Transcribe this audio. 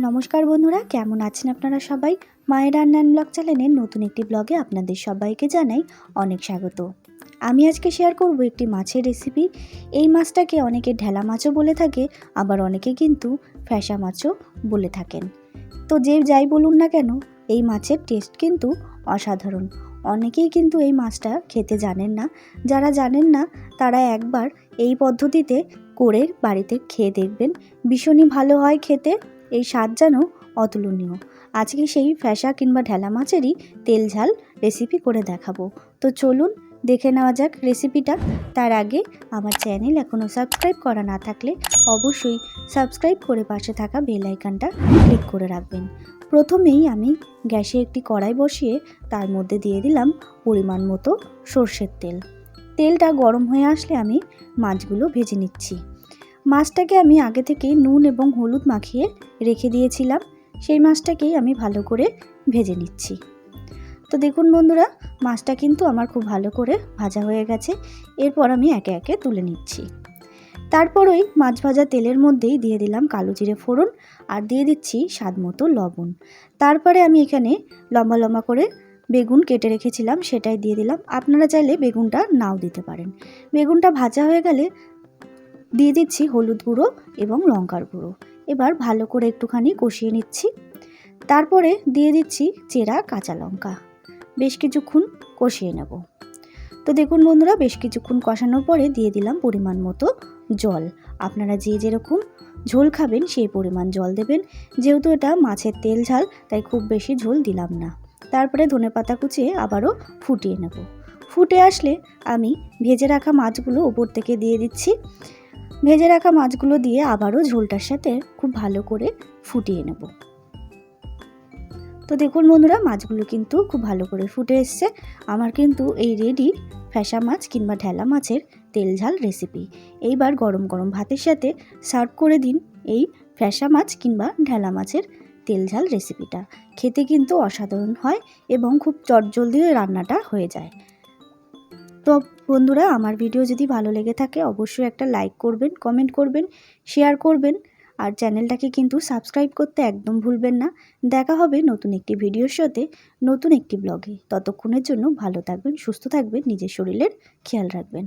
নমস্কার বন্ধুরা, কেমন আছেন আপনারা সবাই? মায়ের রান্নান ব্লগ চ্যানেলের নতুন একটি ব্লগে আপনাদের সবাইকে জানাই অনেক স্বাগত। আমি আজকে শেয়ার করব একটি মাছের রেসিপি। এই মাছটাকে অনেকে ঢেলা মাছও বলে থাকে, আবার অনেকে কিন্তু ফ্যাসা মাছও বলে থাকেন। তো যে যাই বলুন না কেন, এই মাছের টেস্ট কিন্তু অসাধারণ। অনেকেই কিন্তু এই মাছটা খেতে জানেন না। যারা জানেন না তারা একবার এই পদ্ধতিতে করে বাড়িতে খেয়ে দেখবেন, ভীষণই ভালো হয় খেতে। এই স্বাদ যেন অতুলনীয়। আজকে সেই ফ্যাসা কিংবা ঢেলা মাছেরই তেল ঝাল রেসিপি করে দেখাবো। তো চলুন দেখে নেওয়া যাক রেসিপিটা। তার আগে আমার চ্যানেল এখনও সাবস্ক্রাইব করা না থাকলে অবশ্যই সাবস্ক্রাইব করে পাশে থাকা বেল আইকনটা ক্লিক করে রাখবেন। প্রথমেই আমি গ্যাসে একটি কড়াই বসিয়ে তার মধ্যে দিয়ে দিলাম পরিমাণ মতো সর্ষের তেল। তেলটা গরম হয়ে আসলে আমি মাছগুলো ভেজে নিচ্ছি। মাছটাকে আমি আগে থেকে নুন এবং হলুদ মাখিয়ে রেখে দিয়েছিলাম, সেই মাছটাকেই আমি ভালো করে ভেজে নিচ্ছি। তো দেখুন বন্ধুরা, মাছটা কিন্তু আমার খুব ভালো করে ভাজা হয়ে গেছে। এরপর আমি একে একে তুলে নিচ্ছি। তারপর ওই মাছ ভাজা তেলের মধ্যেই দিয়ে দিলাম কালো জিরে ফোড়ন আর দিয়ে দিচ্ছি স্বাদ মতো লবণ। তারপরে আমি এখানে লম্বা লম্বা করে বেগুন কেটে রেখেছিলাম, সেটাই দিয়ে দিলাম। আপনারা চাইলে বেগুনটা নাও দিতে পারেন। বেগুনটা ভাজা হয়ে গেলে দিয়ে দিচ্ছি হলুদ গুঁড়ো এবং লঙ্কার গুঁড়ো। এবার ভালো করে একটুখানি কষিয়ে নিচ্ছি। তারপরে দিয়ে দিচ্ছি চেরা কাঁচা লঙ্কা। বেশ কিছুক্ষণ কষিয়ে নেব। তো দেখুন বন্ধুরা, বেশ কিছুক্ষণ কষানোর পরে দিয়ে দিলাম পরিমাণ মতো জল। আপনারা যে যেরকম ঝোল খাবেন সেই পরিমাণ জল দেবেন। যেহেতু এটা মাছের তেল ঝাল, তাই খুব বেশি ঝোল দিলাম না। তারপরে ধনেপাতা কুচিয়ে আবারও ফুটিয়ে নেব। ফুটে আসলে আমি ভেজে রাখা মাছগুলো ওপর থেকে দিয়ে দিচ্ছি। ভেজে রাখা মাছগুলো দিয়ে আবারও ঝোলটার সাথে খুব ভালো করে ফুটিয়ে নেব। তো দেখুন বন্ধুরা, মাছগুলো কিন্তু খুব ভালো করে ফুটে এসছে। আমার কিন্তু এই রেডি ফ্যাসা মাছ কিংবা ঢেলা মাছের তেল ঝাল রেসিপি। এইবার গরম গরম ভাতের সাথে সার্ভ করে দিন এই ফ্যাসা মাছ কিংবা ঢেলা মাছের তেল ঝাল রেসিপিটা। খেতে কিন্তু অসাধারণ হয় এবং খুব চটজলদি রান্নাটা হয়ে যায়। তো বন্ধুরা, আমার ভিডিও যদি ভালো লেগে থাকে অবশ্যই একটা লাইক করবেন, কমেন্ট করবেন, শেয়ার করবেন। আর চ্যানেলটাকে কিন্তু সাবস্ক্রাইব করতে একদম ভুলবেন না। দেখা হবে নতুন একটি ভিডিওর সাথে, নতুন একটি ব্লগে। ততক্ষণের জন্য ভালো থাকবেন, সুস্থ থাকবেন, নিজের শরীরের খেয়াল রাখবেন।